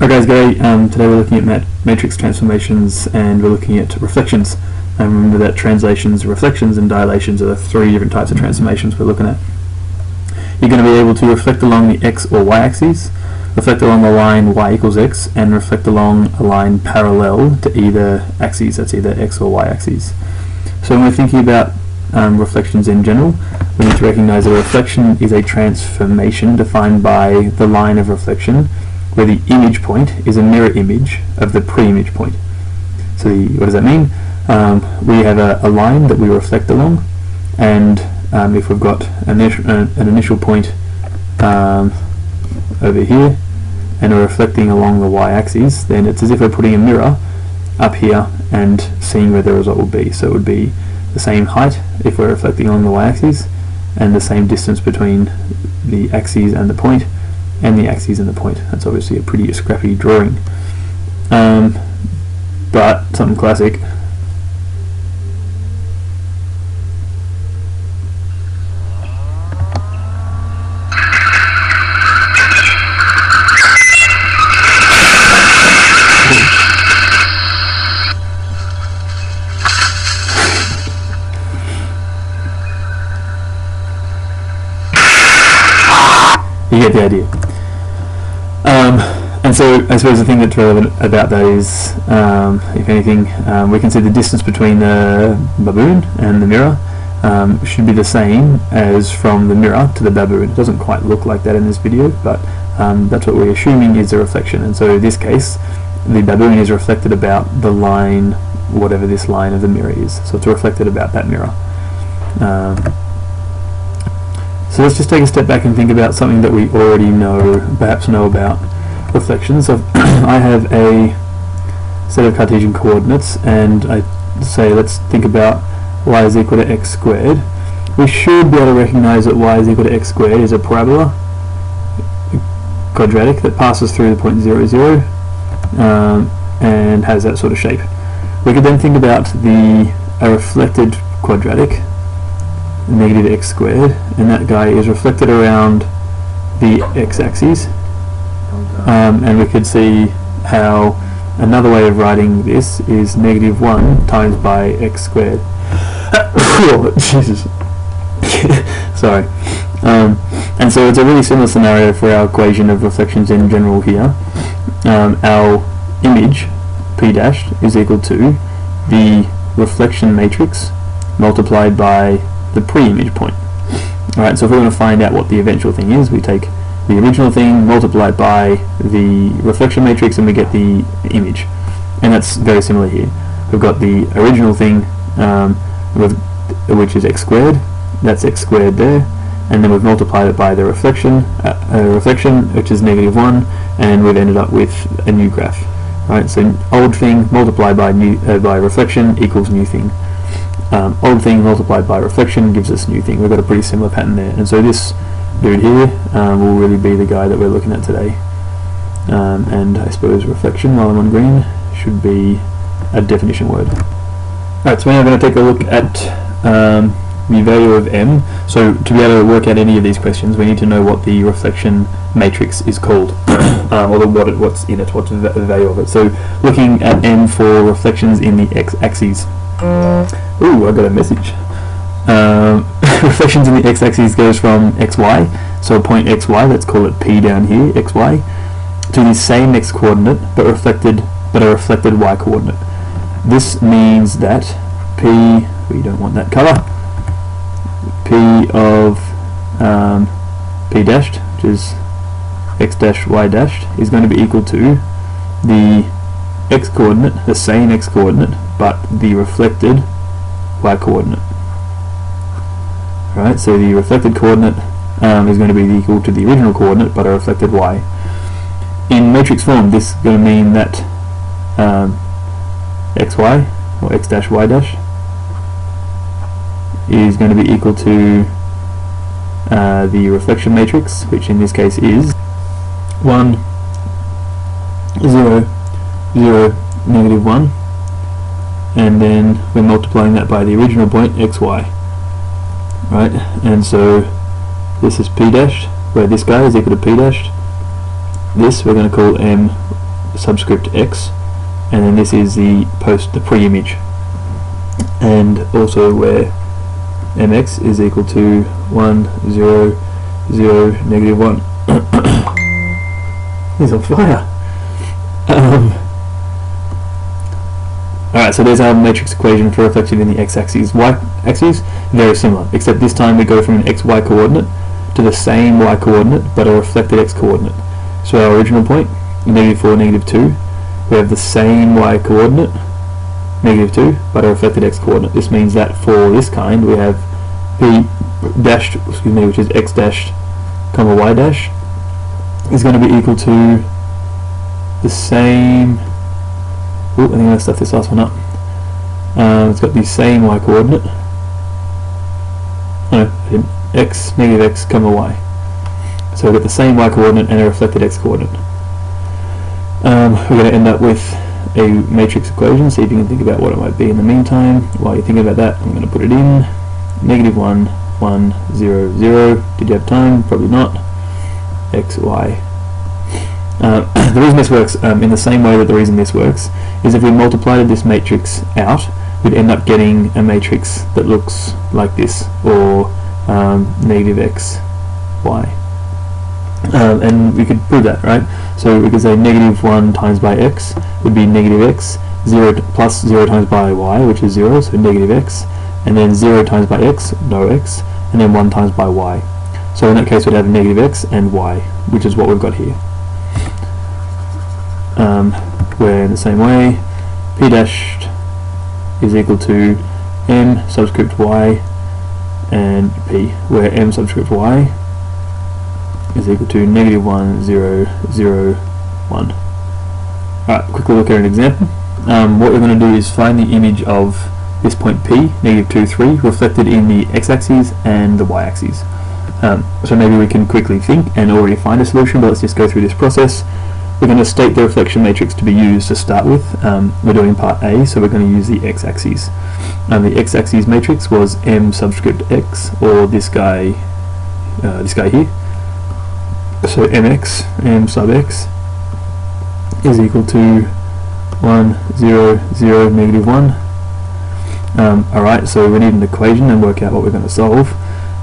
Alright guys, today we're looking at matrix transformations and we're looking at reflections. Remember that translations, reflections and dilations are the three different types of transformations we're looking at. You're going to be able to reflect along the x or y axes, reflect along the line y equals x, and reflect along a line parallel to either axes, that's either x or y axes. So when we're thinking about reflections in general, we need to recognize that a reflection is a transformation defined by the line of reflection where the image point is a mirror image of the pre-image point. So what does that mean? We have a line that we reflect along, and if we've got an initial point over here and we're reflecting along the y-axis, then it's as if we're putting a mirror up here and seeing where the result will be. So it would be the same height if we're reflecting along the y-axis, and the same distance between the axes and the point, and the axes and the point. That's obviously a pretty scrappy drawing, but something classic. You get the idea. And so I suppose the thing that's relevant about that is, if anything, we can see the distance between the baboon and the mirror should be the same as from the mirror to the baboon. It doesn't quite look like that in this video, but that's what we're assuming is the reflection. And so in this case, the baboon is reflected about the line, whatever this line of the mirror is. So it's reflected about that mirror. So let's just take a step back and think about something that we already perhaps know about reflections. So I have a set of Cartesian coordinates and I say let's think about y is equal to x squared. We should be able to recognize that y is equal to x squared is a parabola, quadratic, that passes through the point 0, 0 and has that sort of shape. We could then think about a reflected quadratic, negative x squared, and that guy is reflected around the x-axis, and we could see how another way of writing this is negative 1 times by x squared. Oh, Jesus. Sorry. And so it's a really similar scenario for our equation of reflections in general here. Our image p dashed is equal to the reflection matrix multiplied by the pre-image point. Alright, so if we want to find out what the eventual thing is, we take the original thing multiplied by the reflection matrix and we get the image. And that's very similar here. We've got the original thing which is x squared, that's x squared there, and then we've multiplied it by the reflection which is negative 1, and we've ended up with a new graph. Right, so old thing multiplied by reflection equals new thing. Old thing multiplied by reflection gives us new thing. We've got a pretty similar pattern there, and so this dude here will really be the guy that we're looking at today. And I suppose reflection, while I'm on green, should be a definition word. Alright, so we're now going to take a look at the value of m. So to be able to work out any of these questions, we need to know what the reflection matrix is called, or what's in it, what's the value of it. So looking at m for reflections in the x-axis. Ooh, I got a message. Reflections in the x-axis goes from xy, so a point xy, let's call it p down here, xy, to the same x-coordinate but a reflected y-coordinate. This means that p, we don't want that colour, p of p dashed, which is x dash y dashed, is going to be equal to the x-coordinate, the same x-coordinate, but the reflected y-coordinate. Right, so the reflected coordinate is going to be equal to the original coordinate, but a reflected y. In matrix form, this is going to mean that xy, or x dash y dash, is going to be equal to the reflection matrix, which in this case is 1, 0, 0, negative 1, and then we're multiplying that by the original point xy, right? And so this is p dashed, where this guy is equal to p dashed. This we're going to call m subscript x, and then this is the pre-image, and also where mx is equal to 1, 0, 0, negative 1. He's on fire. Alright, so there's our matrix equation for reflection in the x-axis. Y-axis, very similar, except this time we go from an xy coordinate to the same y coordinate, but a reflected x coordinate. So our original point, -4, -2, we have the same y coordinate, -2, but a reflected x coordinate. This means that for this kind, we have p dashed, which is x dashed, comma y dash, is going to be equal to the same. I think I'm going to stuff this last one up. It's got the same y coordinate. No, x, negative x, comma y. So we've got the same y coordinate and a reflected x coordinate. We're going to end up with a matrix equation. See if you can think about what it might be in the meantime. While you're thinking about that, I'm going to put it in. -1, 1, 0, 0. Did you have time? Probably not. X, y. The reason this works, in the same way that the reason this works, is if we multiplied this matrix out, we'd end up getting a matrix that looks like this, or negative x, y. And we could prove that, right? So we could say -1 times by x would be negative x, 0 plus 0 times by y, which is 0, so negative x, and then 0 times by x, no x, and then 1 times by y. So in that case we'd have negative x and y, which is what we've got here. Where in the same way, p dashed is equal to m subscript y and p, where m subscript y is equal to -1, 0, 0, 1. Alright, quickly look at an example. What we're going to do is find the image of this point p, -2, 3, reflected in the x-axis and the y-axis. So maybe we can quickly think and already find a solution, but let's just go through this process. We're going to state the reflection matrix to be used to start with. We're doing part A, so we're going to use the x-axis. The x-axis matrix was m subscript x, or this guy here. So mx, m sub x, is equal to 1, 0, 0, -1. Alright, so we need an equation and work out what we're going to solve.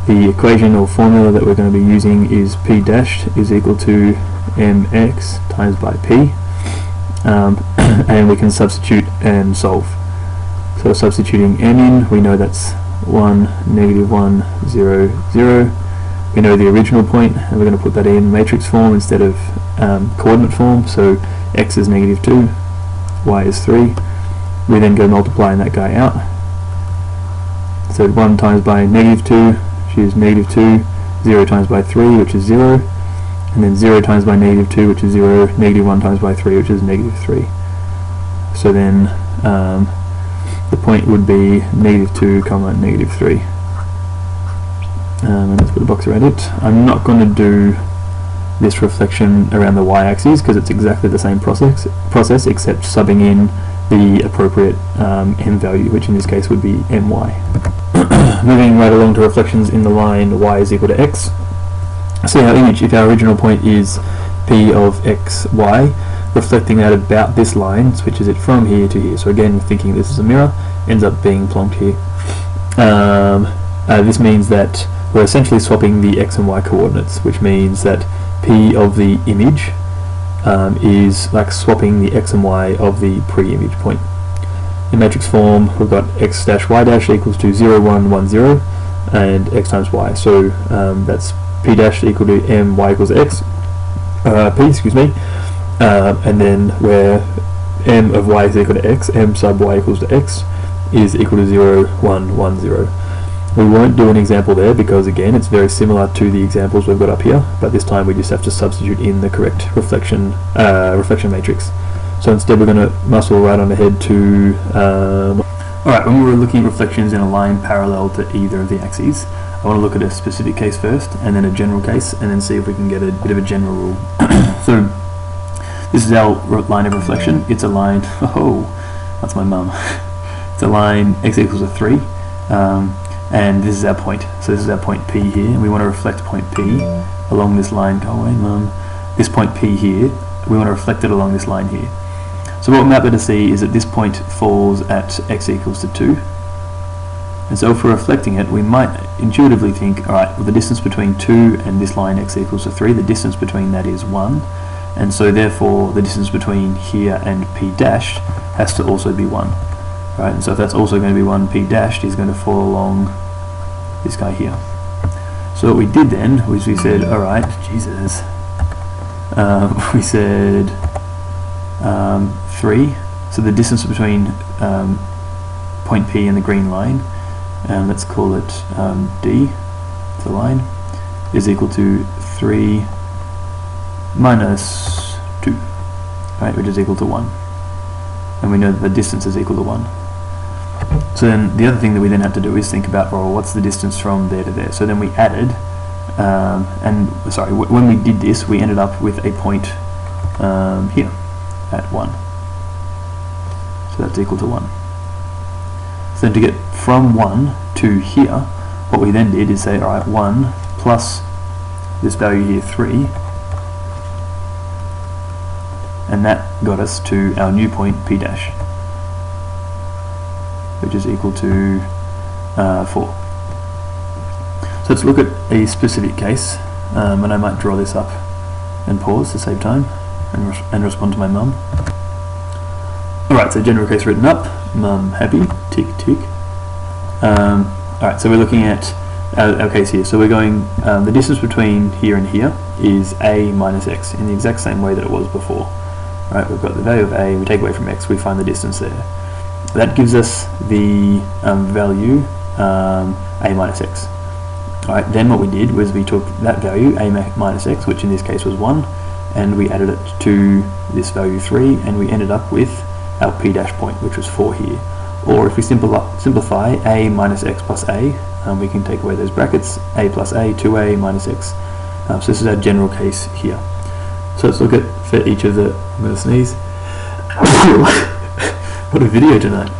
The equation or formula that we're going to be using is p dashed is equal to mx times by p, and we can substitute and solve. So substituting m in, we know that's 1, -1, 0, 0. We know the original point, and we're going to put that in matrix form instead of coordinate form. So x is -2, y is 3. We then go multiplying that guy out. So 1 times by -2, which is -2, 0 times by 3, which is 0, and then 0 times by -2, which is 0, -1 times by 3, which is -3. So then the point would be -2, comma -3. And let's put a box around it. I'm not going to do this reflection around the y-axis because it's exactly the same process except subbing in the appropriate m value, which in this case would be my. Moving right along to reflections in the line y is equal to x. See our image, if our original point is p of x, y, reflecting at about this line switches it from here to here. So again, thinking this is a mirror, ends up being plonked here. This means that we're essentially swapping the x and y coordinates, which means that p of the image is like swapping the x and y of the pre-image point. In matrix form, we've got x dash y dash equals to 0, 1, 1, 0, and x times y. So that's p dash equal to m, y equals x, and then where m of y is equal to x, m sub y equals to x is equal to 0, 1, 1, 0. We won't do an example there because again it's very similar to the examples we've got up here, but this time we just have to substitute in the correct reflection matrix. So instead we're going to muscle right on ahead to alright, when we were looking at reflections in a line parallel to either of the axes, I want to look at a specific case first and then a general case, and then see if we can get a bit of a general rule. So this is our line of reflection. It's a line, oh, that's my mum. It's a line x equals to 3. And this is our point. So this is our point P here, and we want to reflect point P along this line. Go away, mum. This point P here we want to reflect it along this line here. So what we might be able to see is that this point falls at x equals to 2. And so if we're reflecting it, we might intuitively think, alright, well, the distance between 2 and this line x equals to 3, the distance between that is 1. And so therefore the distance between here and p dashed has to also be 1. Right? And so if that's also going to be 1, p dashed is going to fall along this guy here. So what we did then was we said, alright, Jesus, we said 3, so the distance between point P and the green line, and let's call it D, the line, is equal to 3 minus 2, right, which is equal to 1. And we know that the distance is equal to 1. So then the other thing that we then have to do is think about, well, what's the distance from there to there? So then we added, when we did this, we ended up with a point here at 1. So that's equal to 1. So then to get from 1 to here, what we then did is say, alright, 1 plus this value here, 3, and that got us to our new point P dash, which is equal to 4. So let's look at a specific case, and I might draw this up and pause to save time and respond to my mum. Alright, so general case written up, mum happy, tick tick. Alright, so we're looking at our case here. So we're going, the distance between here and here is a minus x in the exact same way that it was before. Right, we've got the value of a, we take away from x, we find the distance there. That gives us the value a minus x. Alright, then what we did was we took that value, a minus x, which in this case was 1, and we added it to this value 3, and we ended up with our p dash point, which was 4 here. Or if we simplify a minus x plus a, we can take away those brackets, a plus a, 2a minus x. So this is our general case here. So let's look at for each of the, I'm going to sneeze. What a video tonight.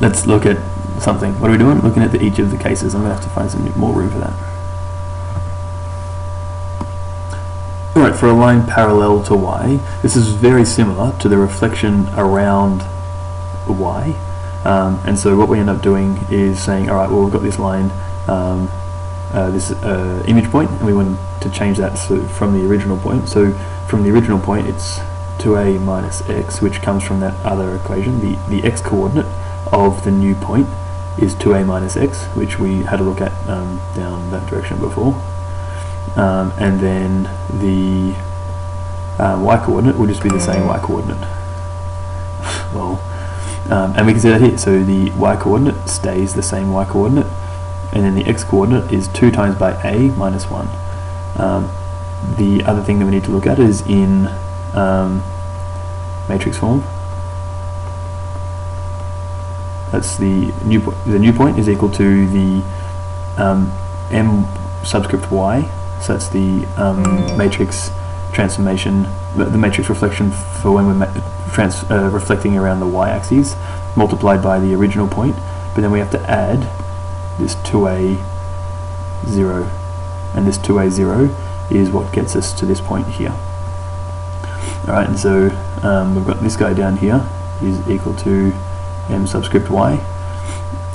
Let's look at something. What are we doing? Looking at each of the cases. I'm going to have to find some more room for that. Alright, for a line parallel to y, this is very similar to the reflection around y. And so what we end up doing is saying, alright, well, we've got this line, this image point, and we want to change that from the original point. So from the original point, it's 2a minus x, which comes from that other equation. The x coordinate of the new point is 2a minus x, which we had a look at down that direction before. And then the y coordinate will just be the same y coordinate. Well, and we can see that here. So the y coordinate stays the same y coordinate, and then the x coordinate is 2 times by a minus 1. The other thing that we need to look at is in matrix form. That's the new point. The new point is equal to the m subscript y. So that's the matrix transformation, the matrix reflection for when we're reflecting around the y-axis, multiplied by the original point. But then we have to add this 2a 0, and this 2a 0 is what gets us to this point here. Alright, and so we've got this guy down here is equal to m subscript y,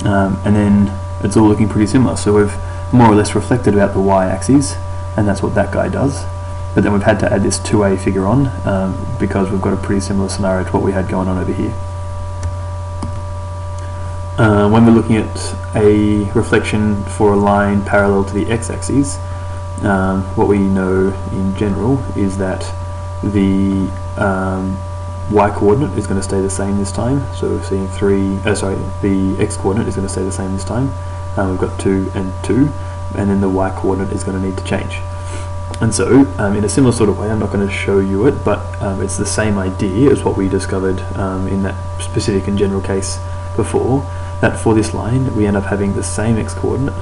and then it's all looking pretty similar. So we've more or less reflected about the y-axis, and that's what that guy does. But then we've had to add this 2a figure on because we've got a pretty similar scenario to what we had going on over here. When we're looking at a reflection for a line parallel to the x-axis, what we know in general is that the y-coordinate is going to stay the same this time. So we're seeing the x-coordinate is going to stay the same this time. We've got 2 and 2, and then the y-coordinate is going to need to change. And so, in a similar sort of way, I'm not going to show you it, but it's the same idea as what we discovered in that specific and general case before, that for this line we end up having the same x-coordinate,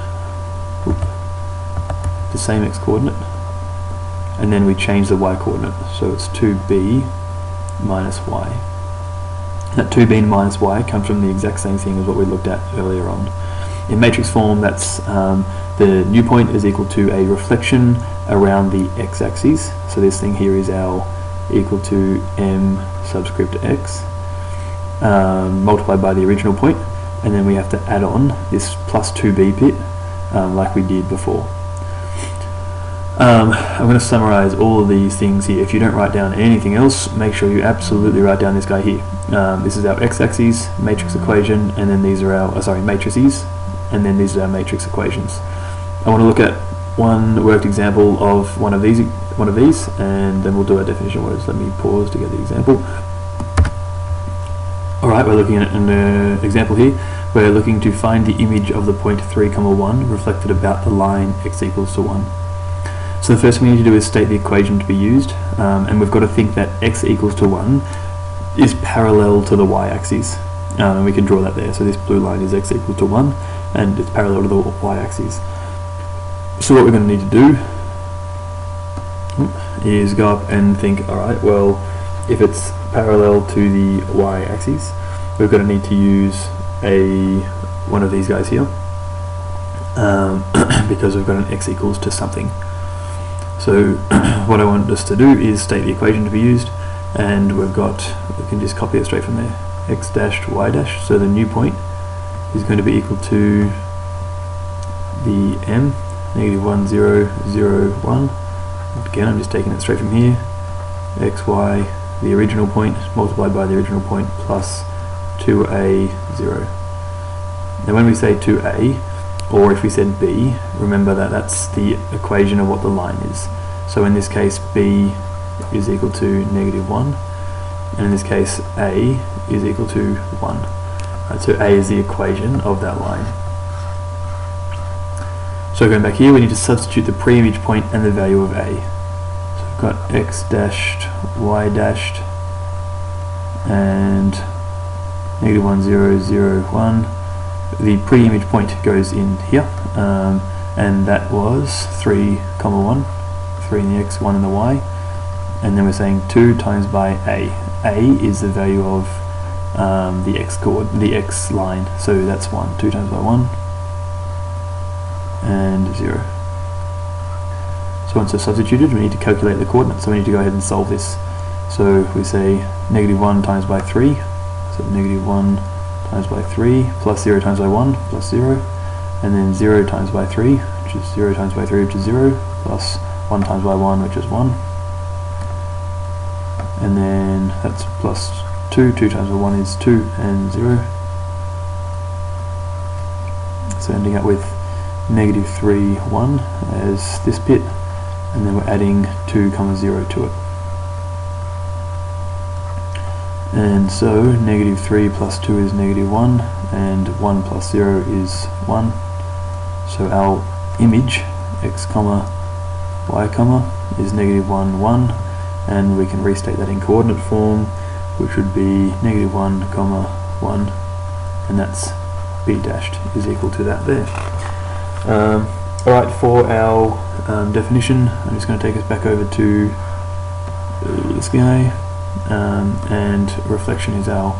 and then we change the y-coordinate, so it's 2b minus y. That 2b minus y comes from the exact same thing as what we looked at earlier on. In matrix form, that's the new point is equal to a reflection around the x-axis. So this thing here is our equal to m subscript x multiplied by the original point, and then we have to add on this plus 2b bit like we did before. I'm going to summarize all of these things here. If you don't write down anything else, make sure you absolutely write down this guy here. This is our x-axis matrix equation, and then these are our matrices, and then these are our matrix equations. I want to look at one worked example of one of these, and then we'll do our definition words. Let me pause to get the example. Alright, we're looking at an example here. We're looking to find the image of the point 3, 1 reflected about the line x equals to 1. So the first thing we need to do is state the equation to be used, and we've got to think that x equals to 1 is parallel to the y-axis, and we can draw that there. So this blue line is x equals to 1, and it's parallel to the y-axis. So what we're going to need to do is go up and think, alright, well, if it's parallel to the y-axis, we're going to need to use one of these guys here, because we've got an x equals to something. So what I want us to do is state the equation to be used, and we can just copy it straight from there, x dashed y dash. So the new point is going to be equal to the m, -1, 0, 0, 1. Again, I'm just taking it straight from here, x, y, the original point multiplied by the original point plus 2a, 0. Now when we say 2a, or if we said b, remember that that's the equation of what the line is. So in this case, b is equal to -1, and in this case, a is equal to 1. Right, so a is the equation of that line. So going back here, we need to substitute the pre-image point and the value of a. So we've got x dashed, y dashed, and -1, 0, 0, 1. The pre-image point goes in here, and that was 3, 1, 3 in the x, 1 in the y, and then we're saying 2 times by a. A is the value of the x line, so that's 1. 2 times by 1, and 0. So once it's substituted, we need to calculate the coordinates, so we need to go ahead and solve this. So we say -1 times by 3, so -1 times by 3 plus 0 times by 1 plus 0, and then 0 times by 3, which is 0 times by 3, which is 0, plus 1 times by 1, which is 1, and then that's plus 2, 2 times by 1 is 2, and 0, so ending up with -3, 1 as this bit, and then we're adding 2, 0 to it. And so -3 plus 2 is -1, and 1 plus 0 is 1. So our image, x, y, is -1, 1, and we can restate that in coordinate form, which would be -1, 1, and that's b dashed is equal to that there. Alright, for our definition, I'm just going to take us back over to this guy. And reflection is our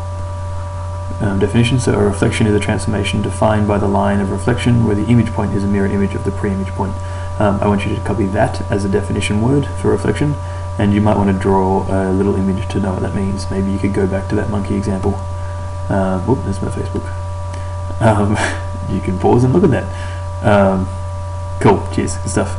definition. So a reflection is a transformation defined by the line of reflection where the image point is a mirror image of the pre-image point. I want you to copy that as a definition word for reflection, and you might want to draw a little image to know what that means. Maybe you could go back to that monkey example. Whoop, there's my Facebook. You can pause and look at that. Cool, cheers, good stuff.